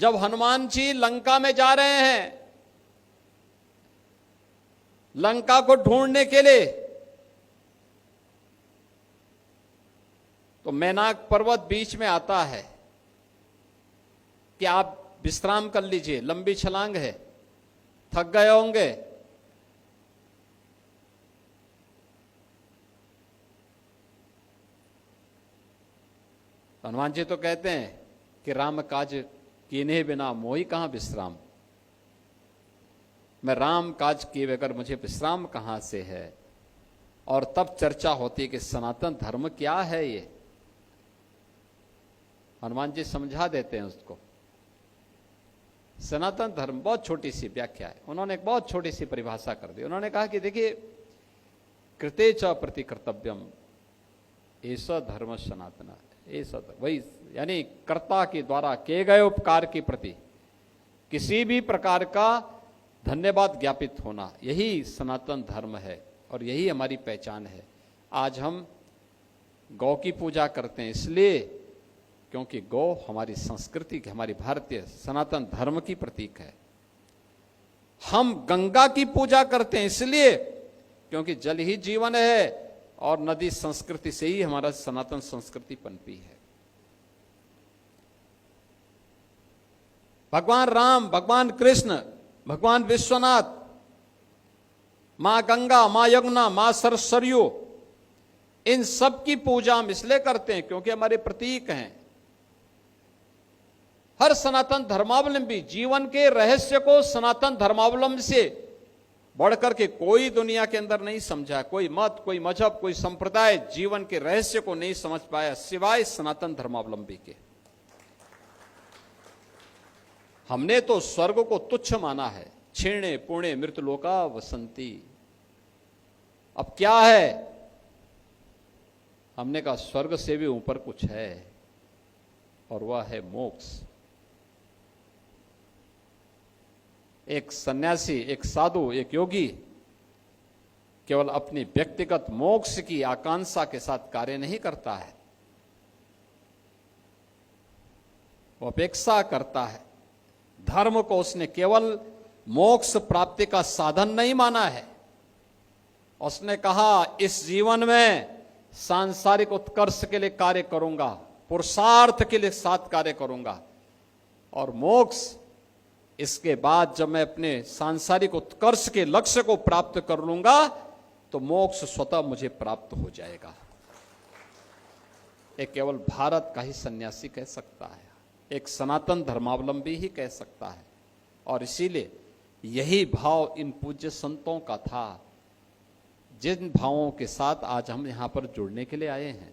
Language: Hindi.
जब हनुमान जी लंका में जा रहे हैं, लंका को ढूंढने के लिए, तो मैनाक पर्वत बीच में आता है कि आप विश्राम कर लीजिए, लंबी छलांग है, थक गए होंगे। हनुमान जी तो कहते हैं कि राम काज कीने बिना मोहि कहां विश्राम, मैं राम काज किए बगैर मुझे विश्राम कहां से है। और तब चर्चा होती है कि सनातन धर्म क्या है। ये हनुमान जी समझा देते हैं उसको। सनातन धर्म बहुत छोटी सी व्याख्या है, उन्होंने एक बहुत छोटी सी परिभाषा कर दी। उन्होंने कहा कि देखिए, कृते च प्रति कर्तव्यम ऐसा धर्म सनातन, ऐसा वही, यानी कर्ता के द्वारा किए गए उपकार के प्रति किसी भी प्रकार का धन्यवाद ज्ञापित होना, यही सनातन धर्म है और यही हमारी पहचान है। आज हम गौ की पूजा करते हैं इसलिए क्योंकि गौ हमारी संस्कृति, हमारी भारतीय सनातन धर्म की प्रतीक है। हम गंगा की पूजा करते हैं इसलिए क्योंकि जल ही जीवन है और नदी संस्कृति से ही हमारा सनातन संस्कृति पनपी है। भगवान राम, भगवान कृष्ण, भगवान विश्वनाथ, मां गंगा, मां यमुना, मां सरयू, इन सब की पूजा हम इसलिए करते हैं क्योंकि हमारे प्रतीक हैं। हर सनातन धर्मावलंबी जीवन के रहस्य को सनातन धर्मावलंबी से बढ़कर के कोई दुनिया के अंदर नहीं समझा। कोई मत, कोई मजहब, कोई संप्रदाय जीवन के रहस्य को नहीं समझ पाया सिवाय सनातन धर्मावलंबी के। हमने तो स्वर्ग को तुच्छ माना है, क्षीणे पुणे मृतलोका वसंती। अब क्या है? हमने कहा स्वर्ग से भी ऊपर कुछ है और वह है मोक्ष। एक सन्यासी, एक साधु, एक योगी केवल अपनी व्यक्तिगत मोक्ष की आकांक्षा के साथ कार्य नहीं करता है, वो अपेक्षा करता है। धर्म को उसने केवल मोक्ष प्राप्ति का साधन नहीं माना है। उसने कहा इस जीवन में सांसारिक उत्कर्ष के लिए कार्य करूंगा, पुरुषार्थ के लिए साथ कार्य करूंगा, और मोक्ष इसके बाद जब मैं अपने सांसारिक उत्कर्ष के लक्ष्य को प्राप्त कर लूंगा तो मोक्ष स्वतः मुझे प्राप्त हो जाएगा। एक केवल भारत का ही सन्यासी कह सकता है, एक सनातन धर्मावलंबी ही कह सकता है। और इसीलिए यही भाव इन पूज्य संतों का था, जिन भावों के साथ आज हम यहां पर जुड़ने के लिए आए हैं।